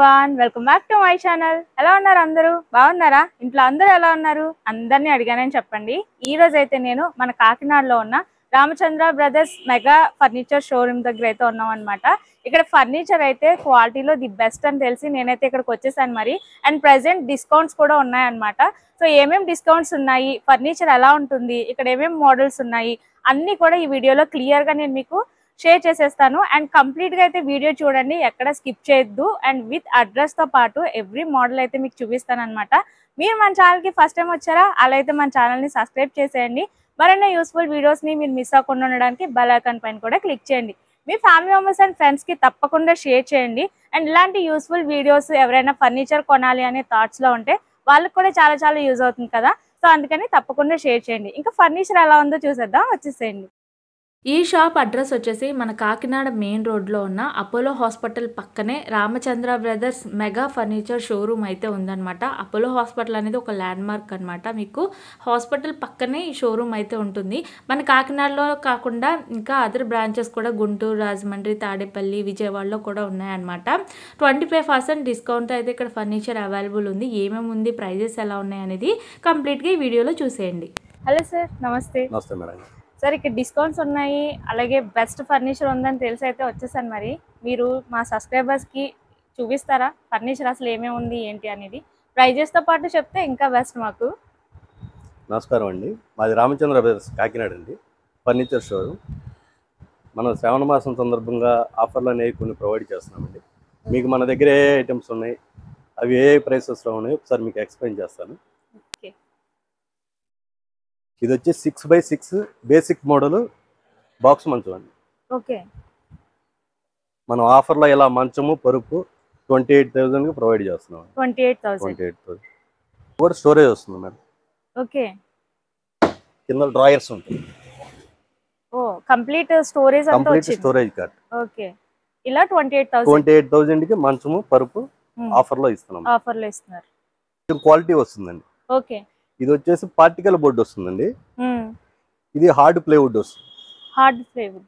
everyone, welcome back to my channel. ఎలా ఉన్నారు అందరూ? బాగున్నారా? ఇంట్లో అందరూ ఎలా ఉన్నారు? అందరినీ అడిగానని చెప్పండి. ఈ రోజు అయితే నేను మన కాకినాడలో ఉన్న Ramachandra brothers mega furniture showroom దగ్గర అయితే ఉన్నాం అన్నమాట. ఇక్కడ ఫర్నిచర్ అయితే క్వాలిటీలో ది బెస్ట్ అని తెలిసి నేనైతే ఇక్కడికి వచ్చేసాను మరి. అండ్ ప్రెజెంట్ డిస్కౌంట్స్ కూడా ఉన్నాయన్నమాట. సో ఏమేం డిస్కౌంట్స్ ఉన్నాయి, ఫర్నిచర్ ఎలా ఉంటుంది, ఇక్కడ ఏమేం మోడల్స్ ఉన్నాయి అన్నీ కూడా ఈ వీడియోలో క్లియర్గా నేను మీకు షేర్ చేసేస్తాను. అండ్ కంప్లీట్ గా అయితే వీడియో చూడండి, ఎక్కడ స్కిప్ చేయొద్దు. అండ్ విత్ అడ్రస్ తో పాటు ఎవ్రీ మోడల్ అయితే మీకు చూపిస్తాను అనమాట. మీరు మన ఛానల్ కి ఫస్ట్ టైం వచ్చారా, అలా అయితే మన ఛానల్ ని సబ్స్క్రైబ్ చేసేయండి. మరిన్ని యూస్ఫుల్ వీడియోస్ ని మీరు మిస్ అవ్వకుండా ఉండడానికి బెల్ ఐకాన్ పైన కూడా క్లిక్ చేయండి. మీ ఫ్యామిలీ మెంబర్స్ అండ్ ఫ్రెండ్స్ కి తప్పకుండా షేర్ చేయండి. అండ్ ఇలాంటి యూస్ఫుల్ వీడియోస్ ఎవరైనా ఫర్నిచర్ కొనాలి అనే థాట్స్ లో ఉంటే వాళ్ళకి కూడా చాలా యూజ్ అవుతుంది కదా. సో అందుకని తప్పకుండా షేర్ చేయండి. ఇంకా ఫర్నిచర్ ఎలా ఉందో చూసేద్దాం, వచ్చేసేయండి. ఈ షాప్ అడ్రస్ వచ్చేసి మన కాకినాడ మెయిన్ రోడ్లో ఉన్న అపోలో హాస్పిటల్ పక్కనే Ramachandra brothers mega furniture showroom అయితే ఉందన్నమాట. అపోలో హాస్పిటల్ అనేది ఒక ల్యాండ్ మార్క్ అనమాట. మీకు హాస్పిటల్ పక్కనే ఈ షోరూమ్ అయితే ఉంటుంది. మన కాకినాడలో కాకుండా ఇంకా అదర్ బ్రాంచెస్ కూడా గుంటూరు, రాజమండ్రి, తాడేపల్లి, విజయవాడలో కూడా ఉన్నాయన్నమాట. 25% డిస్కౌంట్ అయితే ఇక్కడ ఫర్నిచర్ అవైలబుల్ ఉంది. ఏమేమి ఉంది, ప్రైజెస్ ఎలా ఉన్నాయి అనేది కంప్లీట్గా ఈ వీడియోలో చూసేయండి. హలో సార్, నమస్తే. నమస్తే మేడం. సార్ ఇక్కడ డిస్కౌంట్స్ ఉన్నాయి, అలాగే బెస్ట్ ఫర్నిచర్ ఉందని తెలిసి అయితే వచ్చేసాను. మరి మీరు మా సబ్స్క్రైబర్స్కి చూపిస్తారా ఫర్నిచర్ అసలు ఏమేమి ఉంది ఏంటి అనేది? ప్రైజెస్తో పాటు చెప్తే ఇంకా బెస్ట్ మాకు. నమస్కారం అండి, మాది రామచంద్ర బ్రదర్స్ కాకినాడ అండి ఫర్నిచర్ షోరూమ్. మనం శ్రావణ మాసం సందర్భంగా ఆఫర్లు అనేవి కొన్ని ప్రొవైడ్ చేస్తున్నామండి. మీకు మన దగ్గర ఏ ఐటమ్స్ ఉన్నాయి, అవి ఏ ప్రైసెస్లో ఉన్నాయి ఒకసారి మీకు ఎక్స్ప్లెయిన్ చేస్తాను. ఇది వచ్చి 6x6 బేసిక్ మోడల్ బాక్స్ మంచం అండి. ఓకే, మనం ఆఫర్లో ఇలా మంచము పరుపు 28,000కి ప్రొవైడ్ చేస్తున్నాం. 28,000 కూడా స్టోరేజ్ వస్తుంది మేడం. ఓకే, కింద డ్రాయర్స్ ఉంటుంది. ఓ కంప్లీట్ స్టోరేజ్ అంతా వచ్చింది. Storage card. ఓకే, ఇలా 28,000కి మంచము పరుపు ఆఫర్లో ఇస్తున్నాం. ఆఫర్లో ఇస్తున్నారు. క్వాలిటీ వస్తుందండి. ఓకే, ఇది వచ్చేసి పార్టికల్ బోర్డ్ వస్తుందండి. ఇది హార్డ్ ప్లేవుడ్ వస్తుంది. Hard plywood.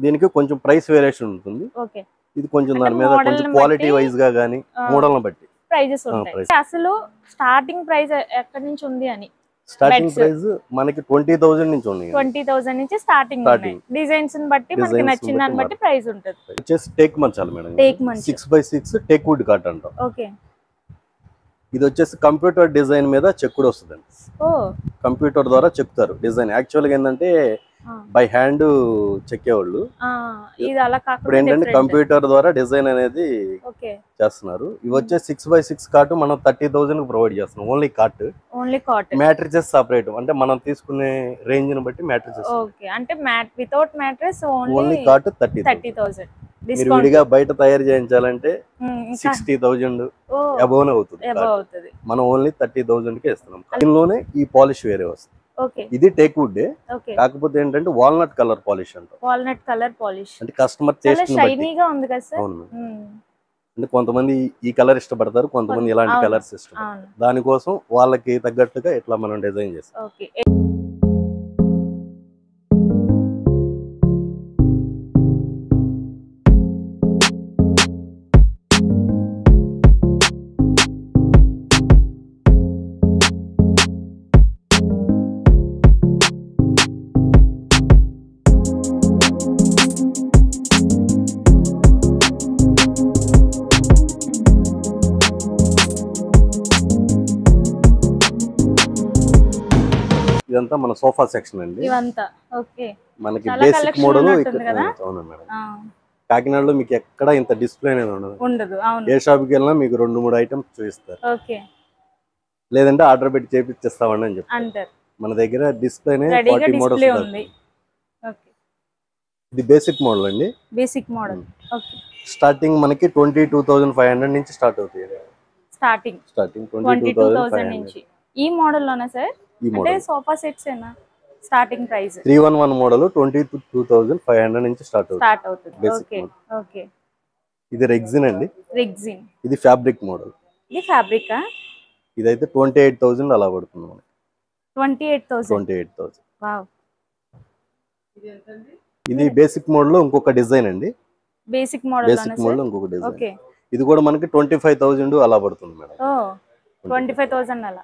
దీనికి కొంచెం ప్రైస్ వేరియేషన్ ఉంటుంది. ఓకే, ఇది కొంచెం దాని మీద కొంచెం క్వాలిటీ వైజ్ గా గానీ మోడల్ని బట్టి ప్రైజెస్ ఉంటాయి. అసలు స్టార్టింగ్ ప్రైస్ ఎక్కడి నుంచి ఉంది అని? స్టార్టింగ్ ప్రైస్ మనకి 20,000 నుంచి ఉంది. 20,000 నుంచి స్టార్టింగ్ ఉన్నాయి. డిజైన్స్ బట్టి మనకి నచ్చిన దాన్ని బట్టి ప్రైస్ ఉంటుంది. వచ్చేసి టేక్ మంచాలు మేడం. టేక్ మంచం 6x6 టేక్ వుడ్ కాట్ అంటాం. ఓకే, ఇది వచ్చేసి కంప్యూటర్ డిజైన్ మీద చెక్కుడు వస్తుందండి. కంప్యూటర్ ద్వారా చెక్కుతారు డిజైన్. యాక్చువల్ గా ఏంటంటే బై హ్యాండ్ చెక్కేవాళ్ళు, ఇప్పుడు ఏంటంటే కంప్యూటర్ ద్వారా డిజైన్ అనేది చేస్తున్నారు. ఇవి వచ్చే 6x6 కాట్ మనం 30,000 ప్రొవైడ్ చేస్తున్నాం. Only cot. మ్యాట్రిసెస్ సపరేట్, అంటే మనం తీసుకునే రేంజ్ ని బట్టి మ్యాట్రిసెస్. అంటే వితౌట్ మ్యాట్రిస్ ఓన్లీ కాట్ 30,000. మీరు విడిగా బయట తయారు చేయించాలంటే 60,000 అబోవ్ అవుతుంది. మనం ఓన్లీ 30,000కే ఇస్తున్నాం. దీనిలోనే ఈ పాలిష్ వేరే వస్తుంది. ఇది టేక్ వుడ్, కాకపోతే ఏంటంటే వాల్నట్ కలర్ పాలిష్ అంటారు. వాల్నట్ కలర్ పాలిష్ అంటే కస్టమర్ టేస్ట్ షైనీగా ఉంది కదా సార్. అవును, అంటే కొంతమంది ఈ కలర్ ఇష్టపడతారు, కొంతమంది ఇలాంటి కలర్స్ ఇష్టపడతారు. దానికోసం వాళ్ళకి తగ్గట్టుగా ఇట్లా మనం డిజైన్ చేస్తాం. ఇదంతా మన సోఫా సెక్షన్ అండి. మనకి బేసిక్ మోడల్ అవును మేడం. కాకినాడలో మీకు ఎక్కడ ఇంత డిస్ప్లే అనేది ఉండదు. ఏ షాప్కి వెళ్ళినా మీకు 2-3 ఐటమ్స్ చూపిస్తారు. లేదంటే ఆర్డర్ పెట్టి చేపిచ్చేస్తామండి అని చెప్తారు. మన దగ్గర డిస్ప్లేనే 40 మోడల్స్ ఉంది. ఇది బేసిక్ మోడల్ అండి. బేసిక్ మోడల్ స్టార్టింగ్ మనకి 22,500 నుంచి స్టార్ట్ అవుతాయి. స్టార్టింగ్ 22,500 నుంచి. ఈ మోడల్ లోనా సార్? అంటే సోఫా సెట్స్ ఏనా స్టార్టింగ్ ప్రైస్? 311 మోడల్ 22,500 నుంచి స్టార్ట్ అవుతుంది. ఓకే, ఇది రెగ్జిన్ అండి. రెగ్జిన్. ఇది ఫ్యాబ్రిక్ మోడల్. ఇది ఫ్యాబ్రిక్. ఇదైతే 28,000 అలా పడుతుంది మనకి. 28,000. వావ్. ఇది బేసిక్ మోడల్ లో ఇంకొక డిజైన్ అండి. బేసిక్ మోడల్ ఇంకొక డిజైన్. ఓకే, ఇది కూడా మనకి 25,000 అలా పడుతుంది మేడం. 25,000 అలా.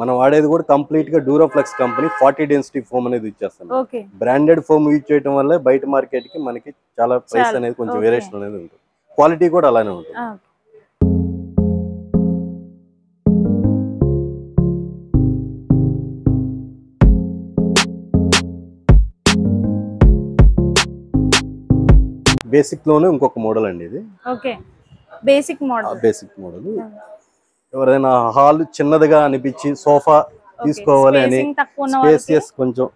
మనం వాడేది కూడా కంప్లీట్ గా డ్యూరోఫ్లెక్స్ కంపెనీ 40 డెన్సిటీ ఫోమ్ అనేది ఇచ్చేస్తాం. ఓకే. బ్రాండెడ్ ఫోమ్ యూజ్ చేయడం వల్ల బయట మార్కెట్ కి మనకి చాలా ప్రైస్ అనేది కొంచెం వేరియేషన్ అనేది ఉంటుంది. క్వాలిటీ కూడా అలానే ఉంటుంది. బేసిక్ లోనే ఇంకొక మోడల్ అండి ఇది. ఓకే. Basic model. ఎవరైనా హాల్ చిన్నదిగా అనిపించి సోఫా తీసుకోవాలి అని, స్పేసియస్ కొంచెం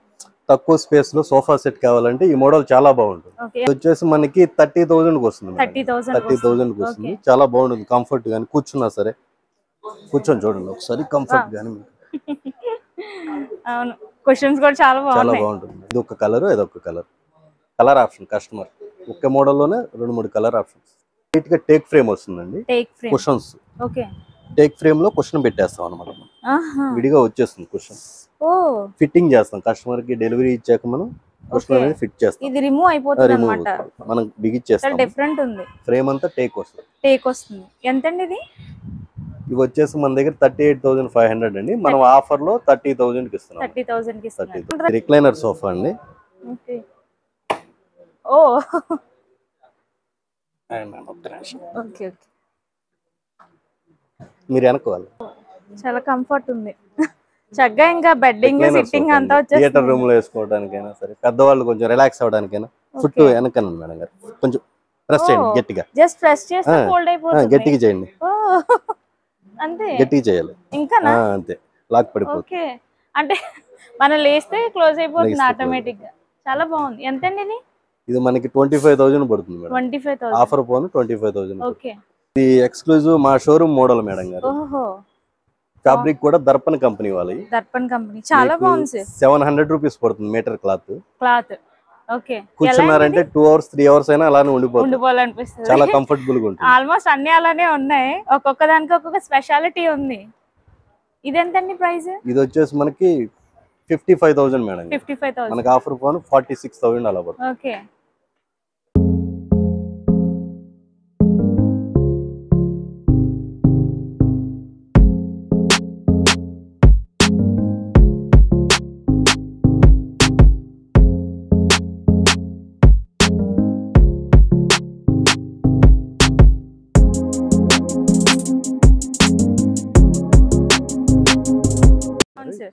తక్కువ స్పేస్ లో సోఫా సెట్ కావాలంటే ఈ మోడల్ చాలా బాగుంటుంది. ఇది వచ్చేసి మనకి 30,000 కి వస్తుంది. 30,000 కి వస్తుంది. చాలా బాగుంటుంది. కంఫర్ట్ గానీ కూర్చున్నా సరే, కూర్చొని చూడండి ఒకసారి కంఫర్ట్ గానీ. అవును, క్వశ్చన్స్ కూడా చాలా బాగుంటుంది. ఇది ఒక కలర్, ఇది ఒక కలర్ ఆప్షన్ కస్టమర్. ఒక్క మోడల్లోనే 2-3 కలర్ ఆప్షన్స్. నీట్ గా టేక్ ఫ్రేమ్ వస్తుందండి. కుషన్స్. టేక్ ఫ్రేమ్ లో కుషన్ పెట్టేస్తాం అన్నమాట. విడిగా వచ్చేస్తుంది కుషన్. ఫిట్టింగ్ చేస్తాం కస్టమర్ కి. డెలివరీ ఇచ్చాక మనం కుషన్ అనేది ఫిట్ చేస్తాం. ఇది రిమూవ్ అయిపోతుంది అన్నమాట. మనం బిగిచ్చేస్తాం. డిఫరెంట్ ఉంది. ఫ్రేమ్ అంతా టేక్ వస్తుంది. ఎంతండి ఇది? ఇవి వచ్చేసి మన దగ్గర 38,500 అండి. మనం ఆఫర్ లో 30,000 కి ఇస్తున్నాం. 30,000 కి ఇస్తున్నాం. రిక్లైనర్ సోఫా అండి. మీరు వెనకాలి. చాలా కంఫర్ట్ ఉంది. చక్కగా ఇంకా బెడ్డింగ్ సిట్టింగ్ అంతా వచ్చేసి థియేటర్ రూమ్ లో వేసుకోవడానికైనా సరే, పెద్దవాళ్ళు కొంచెం రిలాక్స్ అవడానికైనా ఫుట్ వెనకన మేడం గారు కొంచెం ప్రెస్ చేయండి గట్టిగా. జస్ట్ ప్రెస్ చేస్తే ఫోల్డ్ అయిపోతుంది. గట్టిగా చేయండి. అంతే. గట్టిగా చేయాలి. ఇంకానా? అంతే. లాక్ పడిపోతుంది. ఓకే. అంటే మనం లేస్తే క్లోజ్ అయిపోతుంది ఆటోమేటిక్ గా. చాలా బాగుంది. ఎంతండి ఇది? ఇది మనకి 25,000 పడుతుంది మేడం. 25,000 ఆఫర్ పోను 25,000. ఓకే. ఇది ఎక్స్క్లూజివ్ మా షోరూమ్ మోడల్ మేడం గారు. ఓహో. ఫ్యాబ్రిక్ కూడా దర్పణ్ కంపెనీ వాళ్ళది. దర్పణ్ కంపెనీ. చాలా బాగుంది సార్. 700 రూపీస్ పడుతుంది metre cloth. Okay. కూర్చున్నారంటే 2 hours 3 hours అయినా అలానే ఉండిపోవాలనిపిస్తుంది. చాలా కంఫర్టబుల్ గా ఉంటుంది. ఆల్మోస్ట్ అన్ని అలానే ఉన్నాయి. ఒక్కొక్క దానికి ఒక్కొక్క స్పెషాలిటీ ఉంది. ఇది ఎంతండి ప్రైస్? ఇది వచ్చేసి మనకి 55,000 మేడం. 55,000. మనకి ఆఫర్ పోను 46,000 అలా పడుతుంది. ఓకే.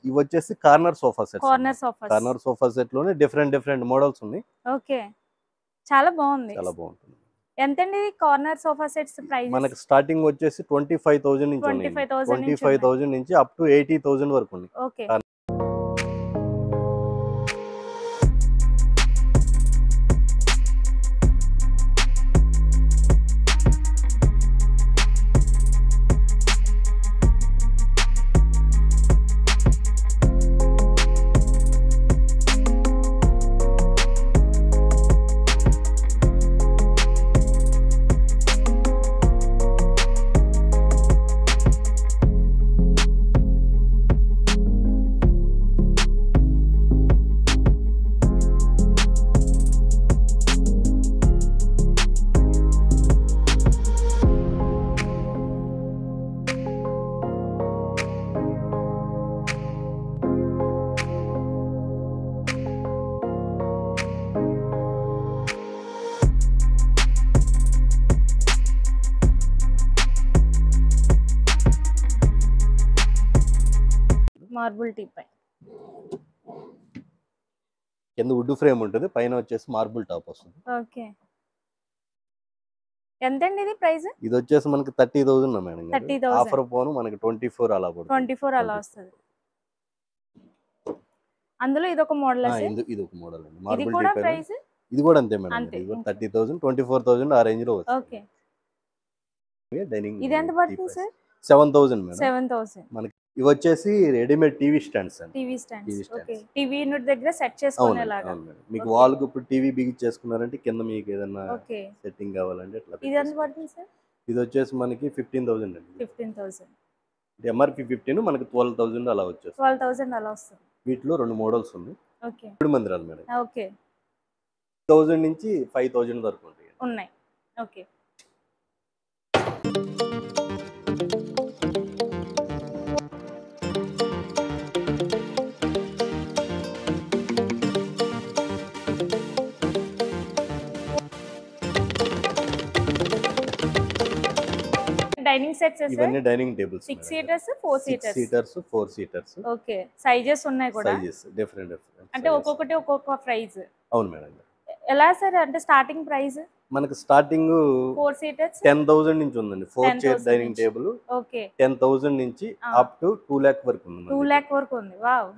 ఇవి వచ్చేసి కార్నర్ సోఫా సెట్ లోనే డిఫరెంట్ మోడల్స్ ఉన్నాయి. ఓకే. చాలా బాగుంది. ఎంతండి కార్నర్ సోఫా సెట్స్ ప్రైస్? మనకి స్టార్టింగ్ వచ్చేసి 25,000 నుంచి ఉన్నాయి. 25,000 నుంచి అప్ టు 80,000 వరకు ఉంది. ఓకే. మార్బుల్ టీపై కింద వుడ్ ఫ్రేమ్ ఉంటుంది, పైన వచ్చేసి మార్బుల్ టాప్ వస్తుంది. ఓకే. ఎంతండి ఇది ప్రైస్? ఇది వచ్చేసి మనకి 30,000 మేడం. 30,000 ఆఫర్ పోను మనకి 24 అలా పడుతుంది. 24 అలా వస్తుంది. అందులో ఇది ఒక మోడల్ ఇది ఒక మోడల్ అండి. మార్బుల్ టీపై ప్రైస్ ఇది కూడా అంతే మేడం. ఇది 30,000 24,000 ఆ రేంజ్ లో వస్తుంది. ఓకే. డైనింగ్ ఇది ఎంత పడుతుంది సార్? 7,000 మేడం. 7,000. మనకి ఇవి వచ్చేసి రెడీమేడ్ టీవీ స్టాండ్స్ అండి. TV stands. Okay. TV unit దగ్గర సెట్ చేసుకునేలాగా. మీకు వాల్ కు ఇప్పుడు టీవీ బిగించేసుకున్నారంటే కింద మీకు ఏదైనా సెట్టింగ్ కావాలంటే అట్లా. ఇది ఎంత పడుతుంది సార్? ఇది వచ్చేసి మనకి 15,000 అండి. 15,000. ఎంఆర్పి 15 మనకి 12,000 అలా వచ్చేస్తుంది. 12,000 అలా వస్తుంది. వీటిలో 2 మోడల్స్ ఉన్నాయి. ఓకే. 3 మందిరాలు మేడం. ఓకే. 1000 నుంచి 5000 వరకు ఉంటాయి. ఉన్నాయి. ఓకే. డైనింగ్ సెట్స్ ఇవన్నీ dining tables. 6 seaters 4 seaters. 6 seaters 4 seaters. Okay. Sizes ఉన్నాయి కూడా. సైజెస్ డిఫరెంట్ అంటే ఒక్కొక్కటి ఒక్కొక్క ప్రైస్. అవును మేడం. ఎలా సార్ అంటే స్టార్టింగ్ ప్రైస్? మనకి స్టార్టింగ్ 4 సీటర్స్ 10,000 నుంచి ఉందండి. 4 చైర్ డైనింగ్ టేబుల్. ఓకే. 10,000 నుంచి అప్ టు 2 lakh వరకు ఉంది. 2 lakh వరకు ఉంది. వావ్.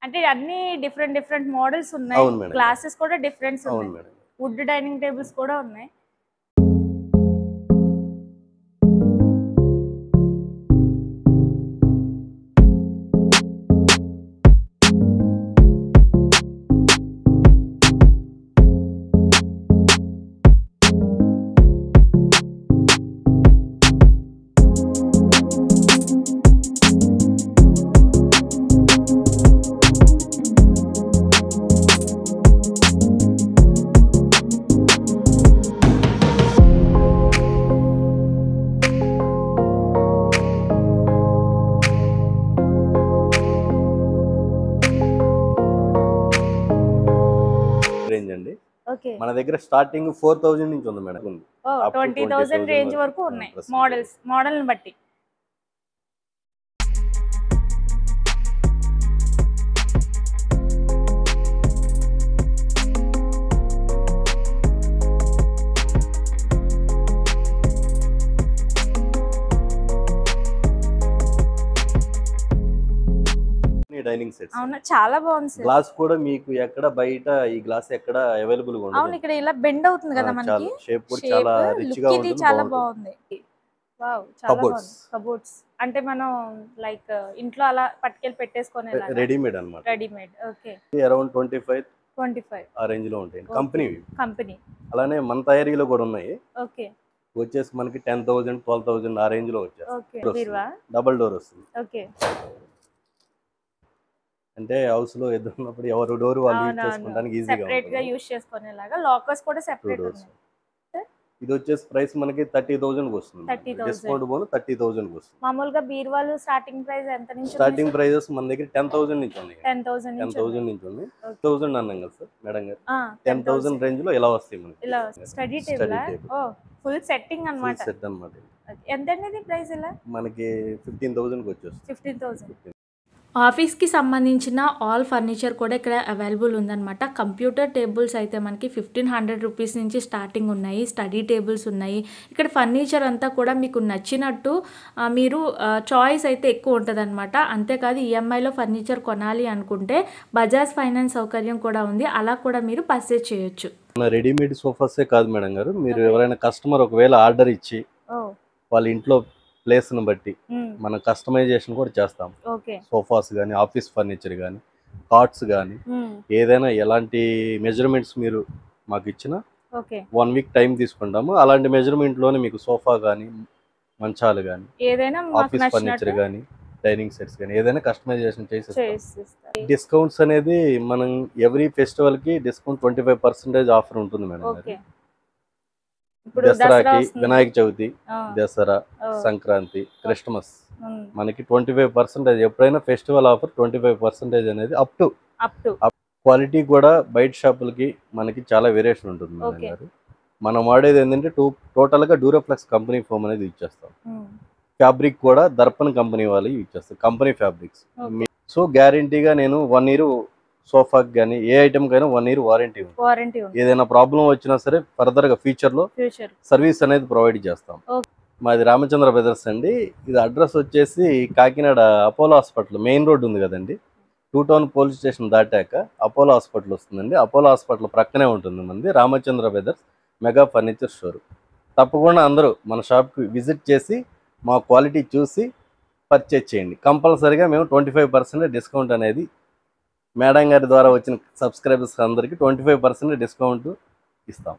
అంటే అన్ని డిఫరెంట్ మోడల్స్ ఉన్నాయి. క్లాసెస్ కూడా డిఫరెంట్స్ ఉన్నాయి. అవును మేడం. వుడ్ డైనింగ్ టేబుల్స్ కూడా ఉన్నాయి. రేంజ్ అండి. ఓకే. మన దగ్గర స్టార్టింగ్ 4000 నుంచి ఉంది మేడం. 20,000 రేంజ్ వరకు ఉన్నాయి మోడల్ని బట్టి. Dining sets. అవునా, చాలా బాగుంది సార్. గ్లాస్ కూడా మీకు ఎక్కడ బయట ఈ గ్లాస్ ఎక్కడ అవైలబుల్ గా ఉండదు. అవును, ఇక్కడ ఇలా బెండ్ అవుతుంది కదా మనకి. షేప్ కూడా చాలా రిచ్ గా ఉంటుంది. చాలా బాగుంది. వావ్, చాలా బాగుంది. కబోర్డ్స్ అంటే మనం లైక్ ఇంట్లో అలా పట్టుకెళ్ళి పెట్టేసుకునేలా రెడీమేడ్ అన్నమాట. రెడీమేడ్. ఓకే. అరౌండ్ 25 ఆ రేంజ్ లో ఉంటాయి. కంపెనీ అలానే మన తయారీలో కూడా ఉన్నాయి. ఓకే. వచ్చేసి మనకి 10,000 12,000 ఆ రేంజ్ లో వచ్చేస్తుంది. డబుల్ డోర్ వస్తుంది. ఓకే. అంటే హౌస్ లో ఎదురు ఉన్నప్పుడు ఎవరు డోర్ వాళ్ళు యూజ్ చేసుకోవడానికి ఈజీగా ఉంటుంది. సెపరేట్ గా యూజ్ చేసుకునేలాగా లాకర్స్ కూడా సెపరేట్ ఉన్నాయి. ఇది వచ్చేసి ప్రైస్ మనకి 30,000 కి వస్తుంది. డిస్కౌంట్ పోను 30,000 కి వస్తుంది. మామూలుగా బీరువాలు స్టార్టింగ్ ప్రైస్ ఎంత నుంచి? స్టార్టింగ్ ప్రైసెస్ మన దగ్గర 10,000 నుంచి ఉన్నాయి. 10,000 నుంచి ఉంది. 1000 అన్నాం కదా సార్ మేడం గారు. 10,000 రేంజ్ లో ఇలా వస్తాయి మనకి. ఇలా స్టడీ టేబుల్. ఓ, ఫుల్ సెట్టింగ్ అన్నమాట. సెట్ అన్నమాట. ఎంత అనేది ప్రైస్ ఇలా? మనకి 15,000 కి వచ్చేస్తుంది. 15,000. ఆఫీస్కి సంబంధించిన ఆల్ ఫర్నిచర్ కూడా ఇక్కడ అవైలబుల్ ఉందన్నమాట. కంప్యూటర్ టేబుల్స్ అయితే మనకి 1,500 రూపీస్ నుంచి స్టార్టింగ్ ఉన్నాయి. స్టడీ టేబుల్స్ ఉన్నాయి. ఇక్కడ ఫర్నిచర్ అంతా కూడా మీకు నచ్చినట్టు మీరు చాయిస్ అయితే ఎక్కువ ఉంటుంది అనమాట. అంతేకాదు ఈఎంఐలో ఫర్నిచర్ కొనాలి అనుకుంటే బజాజ్ ఫైనాన్స్ సౌకర్యం కూడా ఉంది. అలా కూడా మీరు పర్చేజ్ చేయొచ్చు. రెడీమేడ్ సోఫాసే కాదు మేడం గారు, మీరు ఎవరైనా కస్టమర్ ఒకవేళ ఆర్డర్ ఇచ్చి వాళ్ళ ఇంట్లో ప్లేస్ ను బట్టి మనం కస్టమైజేషన్ కూడా చేస్తాం. సోఫాస్ కానీ, ఆఫీస్ ఫర్నిచర్ కానీ, కార్ట్స్ కానీ, ఏదైనా ఎలాంటి మెజర్మెంట్స్ మీరు మాకు ఇచ్చిన 1 వీక్ టైం తీసుకుంటాము. అలాంటి మెజర్మెంట్ లోనే మీకు సోఫా కానీ, మంచాలు కానీ, ఆఫీస్ ఫర్నిచర్ కానీ, డైనింగ్ సెట్స్ కానీ ఏదైనా కస్టమైజేషన్ చేసి డిస్కౌంట్స్ అనేది మనం ఎవ్రీ ఫెస్టివల్ కి డిస్కౌంట్ 25% ఆఫర్ ఉంటుంది మేడం. దసరాకి, వినాయక చవితి, దసరా, సంక్రాంతి, క్రిస్టమస్ మనకి 25% ఎప్పుడైనా ఫెస్టివల్ ఆఫర్ 25% అనేది అప్ టు. క్వాలిటీ కూడా బయట షాపులకి మనకి చాలా వేరియేషన్ ఉంటుంది మేడం గారు. మనం వాడేది ఏంటంటే టోటల్ గా డ్యూరోప్లెక్స్ కంపెనీ ఫోమ్ అనేది యూజ్ చేస్తాం. ఫ్యాబ్రిక్ కూడా దర్పణ్ కంపెనీ వాళ్ళు యూజ్ చేస్తారు, కంపెనీ ఫ్యాబ్రిక్స్. సో గ్యారంటీగా నేను 1 year సోఫాకి కానీ ఏ ఐటమ్ కైనా 1 year వారంటీ ఉంది. ఏదైనా ప్రాబ్లం వచ్చినా సరే ఫర్దర్ గా ఫ్యూచర్ లో సర్వీస్ అనేది ప్రొవైడ్ చేస్తాం. మాది రామచంద్ర బ్రదర్స్ అండి. ఇది అడ్రస్ వచ్చేసి Kakinada Apollo hospital main road ఉంది కదండి, 2 Town పోలీస్ స్టేషన్ దాటాక అపోలో హాస్పిటల్ వస్తుందండి. అపోలో హాస్పిటల్ ప్రక్కనే ఉంటుంది మంది Ramachandra brothers mega furniture store. తప్పకుండా అందరూ మన షాప్కి విజిట్ చేసి మా క్వాలిటీ చూసి పర్చేజ్ చేయండి. కంపల్సరీగా మేము 25% డిస్కౌంట్ అనేది మేడం గారి ద్వారా వచ్చిన సబ్స్క్రైబర్స్ అందరికీ 25% డిస్కౌంట్ ఇస్తాం.